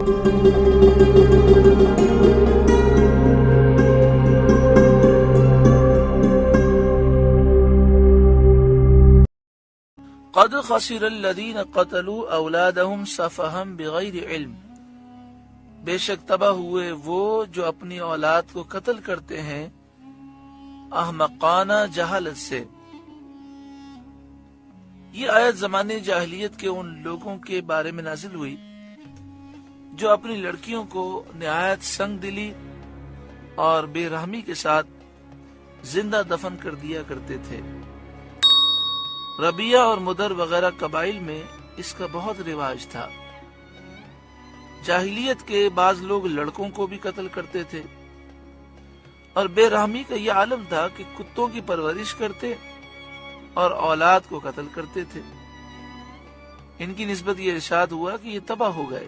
قد خسر الذین قتلوا اولادهم سفہا بغیر علم، بے شک تباہ ہوئے وہ جو اپنی اولاد کو قتل کرتے ہیں احمقانہ جہالت سے۔ یہ آیت زمانے جاہلیت کے ان لوگوں کے بارے میں نازل ہوئی جو اپنی لڑکیوں کو نہایت سنگ دلی اور بے رحمی کے ساتھ زندہ دفن کر دیا کرتے تھے۔ ربیہ اور مدر وغیرہ قبائل میں اس کا بہت رواج تھا۔ جاہلیت کے بعض لوگ لڑکوں کو بھی قتل کرتے تھے، اور بے رحمی کا یہ عالم تھا کہ کتوں کی پرورش کرتے اور اولاد کو قتل کرتے تھے۔ ان کی نسبت یہ ارشاد ہوا کہ یہ تباہ ہو گئے۔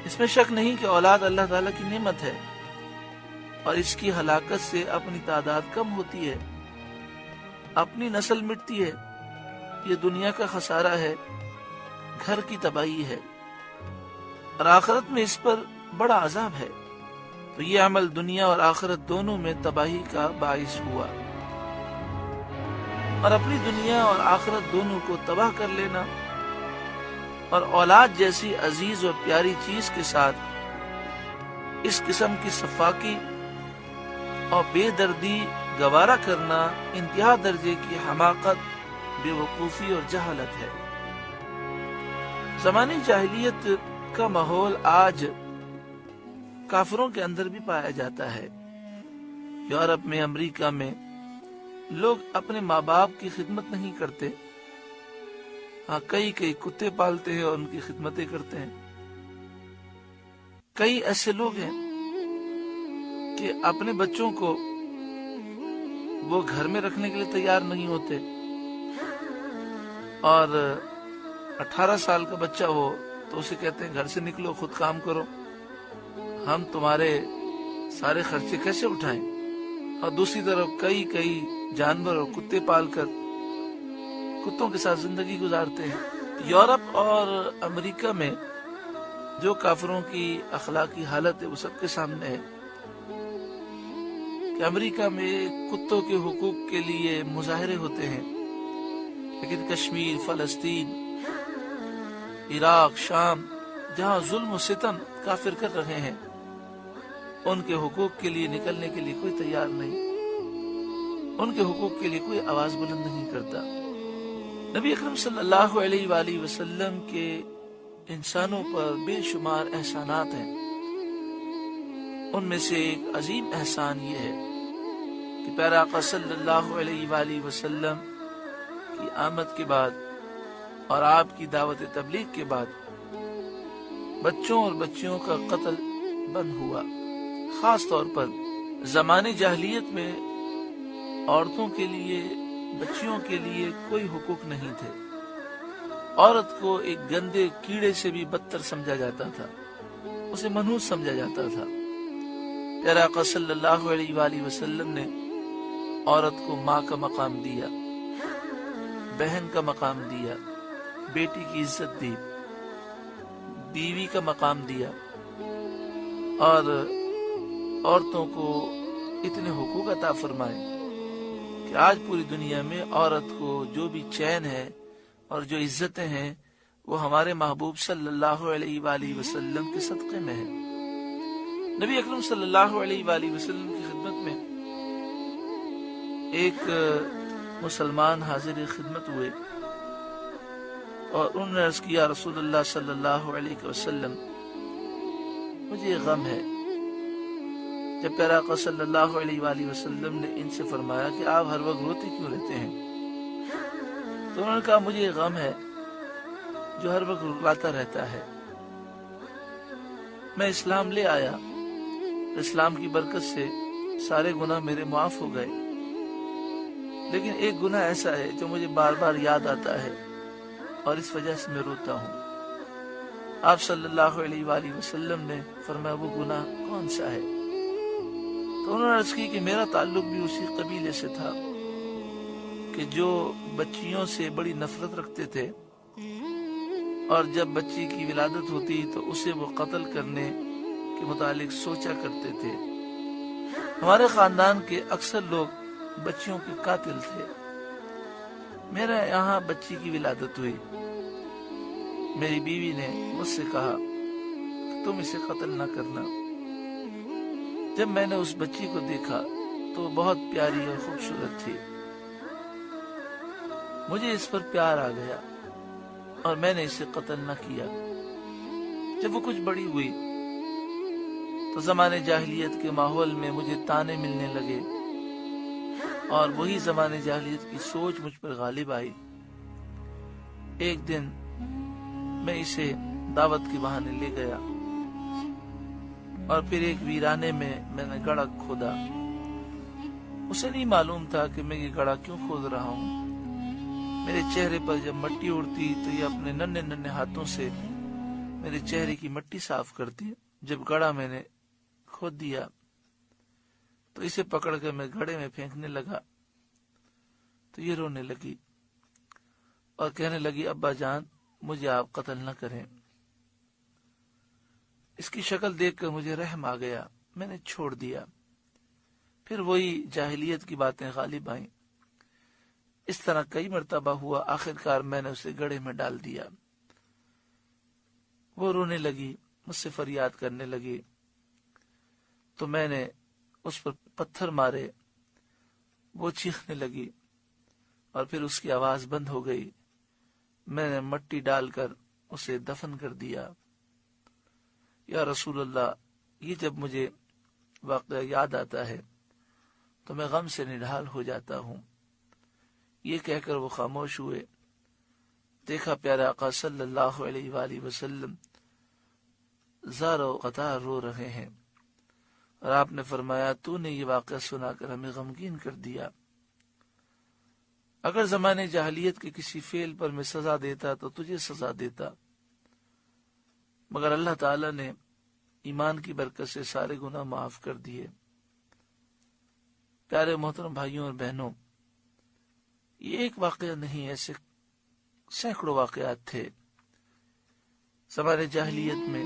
اس میں شک نہیں کہ اولاد اللہ تعالیٰ کی نعمت ہے، اور اس کی ہلاکت سے اپنی تعداد کم ہوتی ہے، اپنی نسل مٹتی ہے۔ یہ دنیا کا خسارہ ہے، گھر کی تباہی ہے، اور آخرت میں اس پر بڑا عذاب ہے۔ تو یہ عمل دنیا اور آخرت دونوں میں تباہی کا باعث ہوا، اور اپنی دنیا اور آخرت دونوں کو تباہ کر لینا اور اولاد جیسی عزیز اور پیاری چیز کے ساتھ اس قسم کی سفاکی اور بے دردی گوارا کرنا انتہا درجے کی حماقت، بے وقوفی اور جہالت ہے۔ زمانے جاہلیت کا ماحول آج کافروں کے اندر بھی پایا جاتا ہے۔ یورپ میں، امریکہ میں لوگ اپنے ماں باپ کی خدمت نہیں کرتے، ہاں کئی کتے پالتے ہیں اور ان کی خدمتیں کرتے ہیں۔ کئی ایسے لوگ ہیں کہ اپنے بچوں کو وہ گھر میں رکھنے کے لیے تیار نہیں ہوتے، اور 18 سال کا بچہ ہو تو اسے کہتے ہیں گھر سے نکلو، خود کام کرو، ہم تمہارے سارے خرچے کیسے اٹھائیں۔ اور دوسری طرف کئی جانور اور کتے پال کر کتوں کے ساتھ زندگی گزارتے ہیں۔ یورپ اور امریکہ میں جو کافروں کی اخلاقی حالت ہے وہ سب کے سامنے ہے کہ امریکہ میں کتوں کے حقوق کے لیے مظاہرے ہوتے ہیں، لیکن کشمیر، فلسطین، عراق، شام، جہاں ظلم و ستم کافر کر رہے ہیں، ان کے حقوق کے لیے نکلنے کے لیے کوئی تیار نہیں، ان کے حقوق کے لیے کوئی آواز بلند نہیں کرتا۔ نبی اکرم صلی اللہ علیہ وآلہ وسلم کے انسانوں پر بے شمار احسانات ہیں۔ ان میں سے ایک عظیم احسان یہ ہے کہ پیارے آقا صلی اللہ علیہ وآلہ وسلم کی آمد کے بعد اور آپ کی دعوت تبلیغ کے بعد بچوں اور بچیوں کا قتل بند ہوا۔ خاص طور پر زمانے جاہلیت میں عورتوں کے لیے، بچیوں کے لیے کوئی حقوق نہیں تھے۔ عورت کو ایک گندے کیڑے سے بھی بدتر سمجھا جاتا تھا، اسے منحوس سمجھا جاتا تھا۔ پیارے آقا صلی اللہ علیہ وآلہ وسلم نے عورت کو ماں کا مقام دیا، بہن کا مقام دیا، بیٹی کی عزت دی، بیوی کا مقام دیا، اور عورتوں کو اتنے حقوق عطا فرمائے کہ آج پوری دنیا میں عورت کو جو بھی چین ہے اور جو عزتیں ہیں وہ ہمارے محبوب صلی اللہ علیہ وآلہ وسلم کے صدقے میں ہے۔ نبی اکرم صلی اللہ علیہ وآلہ وسلم کی خدمت میں ایک مسلمان حاضر خدمت ہوئے اور انہوں نے عرض کیا، رسول اللہ صلی اللہ علیہ وسلم مجھے غم ہے۔ جب پیارے آقا صلی اللہ علیہ وآلہ وسلم نے ان سے فرمایا کہ آپ ہر وقت روتے کیوں رہتے ہیں، تو انہوں نے کہا مجھے غم ہے جو ہر وقت رلاتا رہتا ہے۔ میں اسلام لے آیا، اسلام کی برکت سے سارے گناہ میرے معاف ہو گئے، لیکن ایک گناہ ایسا ہے جو مجھے بار بار یاد آتا ہے اور اس وجہ سے میں روتا ہوں۔ آپ صلی اللہ علیہ وآلہ وسلم نے فرمایا وہ گناہ کون سا ہے؟ تو انہوں نے عرض کی کہ میرا تعلق بھی اسی قبیلے سے تھا کہ جو بچیوں سے بڑی نفرت رکھتے تھے اور جب بچی کی ولادت ہوتی تو اسے وہ قتل کرنے کے متعلق سوچا کرتے تھے۔ ہمارے خاندان کے اکثر لوگ بچیوں کے قاتل تھے۔ میرے یہاں بچی کی ولادت ہوئی، میری بیوی نے مجھ سے کہا کہ تم اسے قتل نہ کرنا۔ جب میں نے اس بچی کو دیکھا تو وہ بہت پیاری اور خوبصورت تھی، مجھے اس پر پیار آ گیا اور میں نے اسے قتل نہ کیا۔ جب وہ کچھ بڑی ہوئی تو زمانے جاہلیت کے ماحول میں مجھے طعنے ملنے لگے اور وہی زمانے جاہلیت کی سوچ مجھ پر غالب آئی۔ ایک دن میں اسے دعوت کے بہانے لے گیا اور پھر ایک ویرانے میں نے گڑھا کھودا۔ اسے نہیں معلوم تھا کہ میں یہ گڑھا کیوں کھود رہا ہوں۔ میرے چہرے پر جب مٹی اڑتی تو یہ اپنے ننھے ننھے ہاتھوں سے میرے چہرے کی مٹی صاف کرتی۔ جب گڑھا میں نے کھود دیا تو اسے پکڑ کر میں گڑھے میں پھینکنے لگا تو یہ رونے لگی اور کہنے لگی، ابا جان مجھے آپ قتل نہ کریں۔ اس کی شکل دیکھ کر مجھے رحم آ گیا، میں نے چھوڑ دیا۔ پھر وہی جاہلیت کی باتیں غالب آئیں۔ اس طرح کئی مرتبہ ہوا، آخرکار میں نے اسے گڑھے میں ڈال دیا۔ وہ رونے لگی، مجھ سے فریاد کرنے لگی تو میں نے اس پر پتھر مارے، وہ چیخنے لگی اور پھر اس کی آواز بند ہو گئی۔ میں نے مٹی ڈال کر اسے دفن کر دیا۔ یا رسول اللہ، یہ جب مجھے واقعہ یاد آتا ہے تو میں غم سے نڈھال ہو جاتا ہوں۔ یہ کہہ کر وہ خاموش ہوئے۔ دیکھا پیارے آقا صلی اللہ علیہ وآلہ وسلم زار و قطار رو رہے ہیں اور آپ نے فرمایا، تو نے یہ واقعہ سنا کر ہمیں غمگین کر دیا۔ اگر زمانے جاہلیت کے کسی فعل پر میں سزا دیتا تو تجھے سزا دیتا، مگر اللہ تعالی نے ایمان کی برکت سے سارے گناہ معاف کر دیے۔ پیارے محترم بھائیوں اور بہنوں، یہ ایک واقعہ نہیں، ایسے سینکڑوں واقعات تھے۔ زمانے جاہلیت میں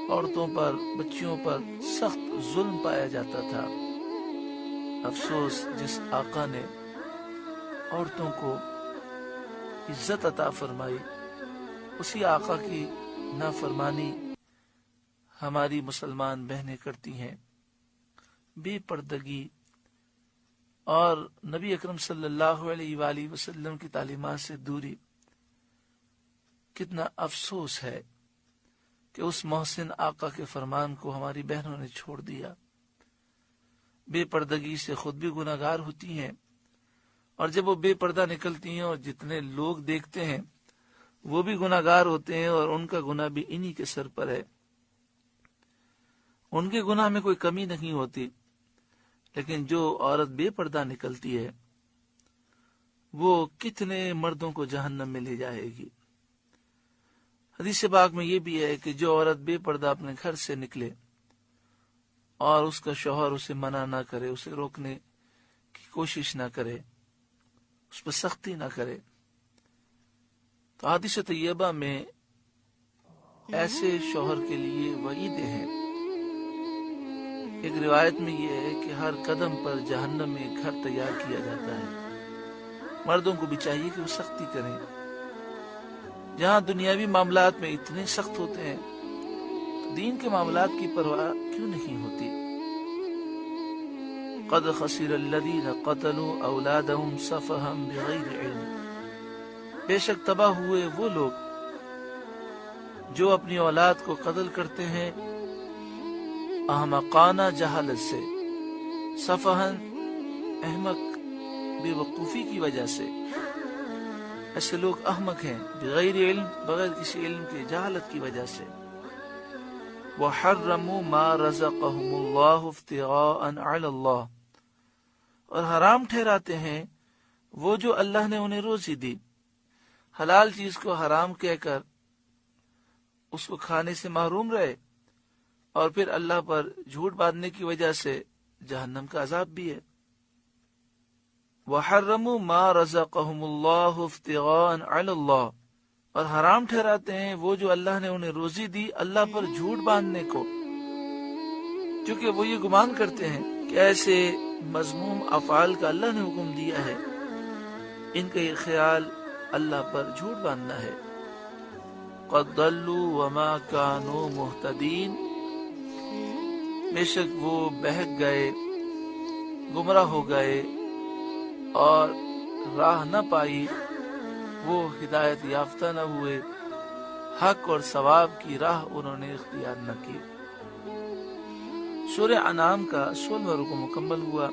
عورتوں پر، بچیوں پر سخت ظلم پایا جاتا تھا۔ افسوس، جس آقا نے عورتوں کو عزت عطا فرمائی، اسی آقا کی نافرمانی ہماری مسلمان بہنیں کرتی ہیں۔ بے پردگی اور نبی اکرم صلی اللہ علیہ وآلہ وسلم کی تعلیمات سے دوری، کتنا افسوس ہے کہ اس محسن آقا کے فرمان کو ہماری بہنوں نے چھوڑ دیا۔ بے پردگی سے خود بھی گناہگار ہوتی ہیں، اور جب وہ بے پردہ نکلتی ہیں اور جتنے لوگ دیکھتے ہیں وہ بھی گناہگار ہوتے ہیں، اور ان کا گناہ بھی انہی کے سر پر ہے۔ ان کے گناہ میں کوئی کمی نہیں ہوتی، لیکن جو عورت بے پردہ نکلتی ہے وہ کتنے مردوں کو جہنم میں لے جائے گی۔ حدیث پاک میں یہ بھی ہے کہ جو عورت بے پردہ اپنے گھر سے نکلے اور اس کا شوہر اسے منع نہ کرے، اسے روکنے کی کوشش نہ کرے، اس پر سختی نہ کرے، تو حدیث طیبہ میں ایسے شوہر کے لیے وعیدیں ہیں۔ ایک روایت میں یہ ہے کہ ہر قدم پر جہنم میں ایک گھر تیار کیا جاتا ہے۔ مردوں کو بھی چاہیے کہ وہ سختی کریں۔ جہاں دنیاوی معاملات میں اتنے سخت ہوتے ہیں تو دین کے معاملات کی پرواہ کیوں نہیں ہوتی؟ قد خسر الذین قتلوا اولادهم سفہا بغیر علم، بے شک تباہ ہوئے وہ لوگ جو اپنی اولاد کو قتل کرتے ہیں احمقانہ جہالت سے، سفہاً احمق بے وقوفی کی وجہ سے۔ ایسے لوگ احمق ہیں، بغیر علم، بغیر کسی علم کے، جہالت کی وجہ سے۔ وَحَرَّمُوا مَا رَزَقَهُمُ اللَّهُ افْتِغَاءً عَلَى اللَّهِ، اور حرام ٹھہراتے ہیں وہ جو اللہ نے انہیں روزی دی۔ حلال چیز کو حرام کہہ کر اس کو کھانے سے محروم رہے، اور پھر اللہ پر جھوٹ باندھنے کی وجہ سے جہنم کا عذاب بھی ہے۔ وَحَرَّمُوا مَا رَزَقَهُمُ اللَّهُ افْتِغَاءً عَلَى اللَّهِ، اور حرام ٹھہراتے ہیں وہ جو اللہ نے انہیں روزی دی اللہ پر جھوٹ باندھنے کو، کیونکہ وہ یہ گمان کرتے ہیں کہ ایسے مذموم افعال کا اللہ نے حکم دیا ہے، ان کا یہ خیال اللہ پر جھوٹ باندھنا ہے۔ قد ضلوا وما كانوا مہتدین، بے شک وہ بہک گئے، گمراہ ہو گئے اور راہ نہ پائی، وہ ہدایت یافتہ نہ ہوئے، حق اور ثواب کی راہ انہوں نے اختیار نہ کی۔ سورہ انعام کا 16واں رکوع مکمل ہوا۔